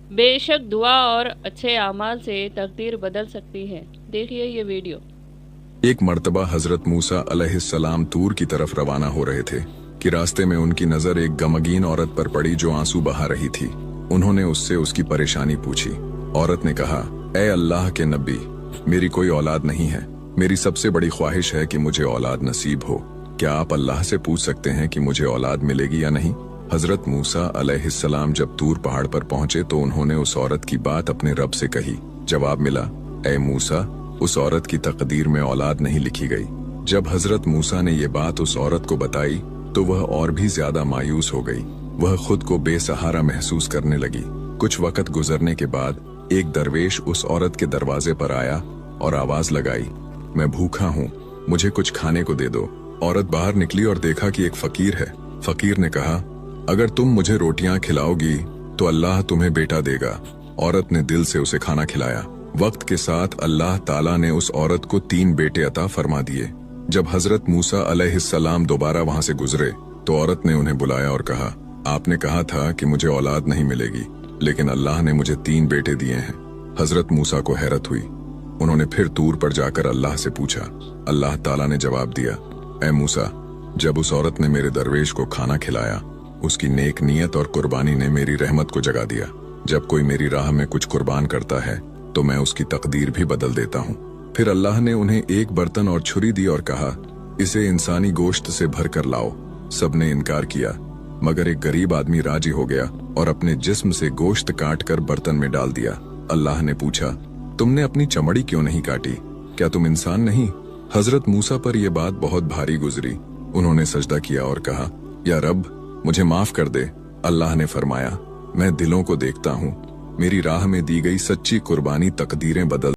बेशक दुआ और अच्छे अमाल से तकदीर बदल सकती है। देखिए ये वीडियो। एक मर्तबा हजरत मूसा अलैहिस्सलाम तूर की तरफ रवाना हो रहे थे कि रास्ते में उनकी नजर एक गमगीन औरत पर पड़ी जो आंसू बहा रही थी। उन्होंने उससे उसकी परेशानी पूछी। औरत ने कहा, ए अल्लाह के नबी, मेरी कोई औलाद नहीं है। मेरी सबसे बड़ी ख्वाहिश है कि मुझे औलाद नसीब हो। क्या आप अल्लाह से पूछ सकते हैं कि मुझे औलाद मिलेगी या नहीं? हजरत मूसा अलैहिस्सलाम जब तूर पहाड़ पर पहुंचे तो उन्होंने उस औरत की बात अपने रब से कही। जवाब मिला, ए मूसा, उस औरत की तकदीर में औलाद नहीं लिखी गई। जब हजरत मूसा ने ये बात उस औरत को बताई तो वह और भी ज्यादा मायूस हो गई। वह खुद को बेसहारा महसूस करने लगी। कुछ वक्त गुजरने के बाद एक दरवेश उस औरत के दरवाजे पर आया और आवाज लगाई, मैं भूखा हूँ, मुझे कुछ खाने को दे दो। औरत बाहर निकली और देखा कि एक फकीर है। फकीर ने कहा, अगर तुम मुझे रोटियां खिलाओगी तो अल्लाह तुम्हें बेटा देगा। औरत ने दिल से उसे खाना खिलाया। वक्त के साथ अल्लाह ताला ने उस औरत को 3 बेटे अता फरमा दिए। जब हजरत मूसा अलैहिस्सलाम दोबारा वहां से गुजरे तो औरत ने उन्हें बुलाया और कहा, आपने कहा था कि मुझे औलाद नहीं मिलेगी, लेकिन अल्लाह ने मुझे 3 बेटे दिए हैं। हजरत मूसा को हैरत हुई। उन्होंने फिर तूर पर जाकर अल्लाह से पूछा। अल्लाह ताला ने जवाब दिया, ए मूसा, जब उस औरत ने मेरे दरवेश को खाना खिलाया, उसकी नेक नीयत और कुर्बानी ने मेरी रहमत को जगा दिया। जब कोई मेरी राह में कुछ कुर्बान करता है तो मैं उसकी तकदीर भी बदल देता हूँ। फिर अल्लाह ने उन्हें एक बर्तन और छुरी दी और कहा, इसे इंसानी गोश्त से भर कर लाओ। सबने इनकार किया, मगर एक गरीब आदमी राजी हो गया और अपने जिस्म से गोश्त काट कर बर्तन में डाल दिया। अल्लाह ने पूछा, तुमने अपनी चमड़ी क्यों नहीं काटी? क्या तुम इंसान नहीं? हजरत मूसा पर यह बात बहुत भारी गुजरी। उन्होंने सजदा किया और कहा, या रब, मुझे माफ कर दे। अल्लाह ने फरमाया, मैं दिलों को देखता हूँ। मेरी राह में दी गई सच्ची कुर्बानी तकदीरें बदल